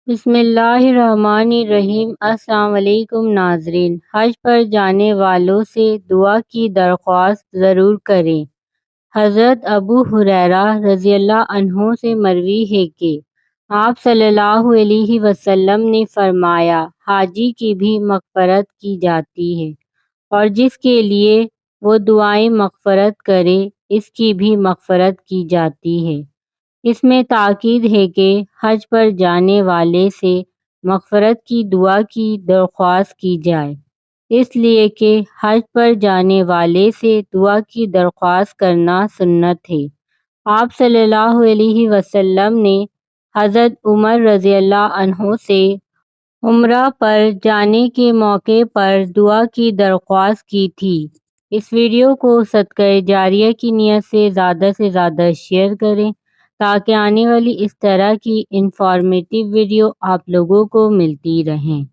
بسم اللہ الرحمن الرحیم۔ السلام علیکم ناظرین، حج پر جانے والوں سے دعا کی درخواست ضرور کریں۔ حضرت ابو ہریرہ رضی اللہ عنہ سے مروی ہے کہ آپ صلی اللہ علیہ وسلم نے فرمایا، حاجی کی بھی مغفرت کی جاتی ہے اور جس کے لیے وہ دعائیں مغفرت کرے اس کی بھی مغفرت کی جاتی ہے۔ اس میں تاکید ہے کہ حج پر جانے والے سے مغفرت کی دعا کی درخواست کی جائے، اس لیے کہ حج پر جانے والے سے دعا کی درخواست کرنا سنت ہے۔ آپ صلی اللہ علیہ وسلم نے حضرت عمر رضی اللہ عنہ سے عمرہ پر جانے کے موقع پر دعا کی درخواست کی تھی۔ اس ویڈیو کو صدقہ جاریہ کی نیت سے زیادہ شیئر کریں تاکہ آنے والی اس طرح کی انفارمیٹیو ویڈیو آپ لوگوں کو ملتی رہیں۔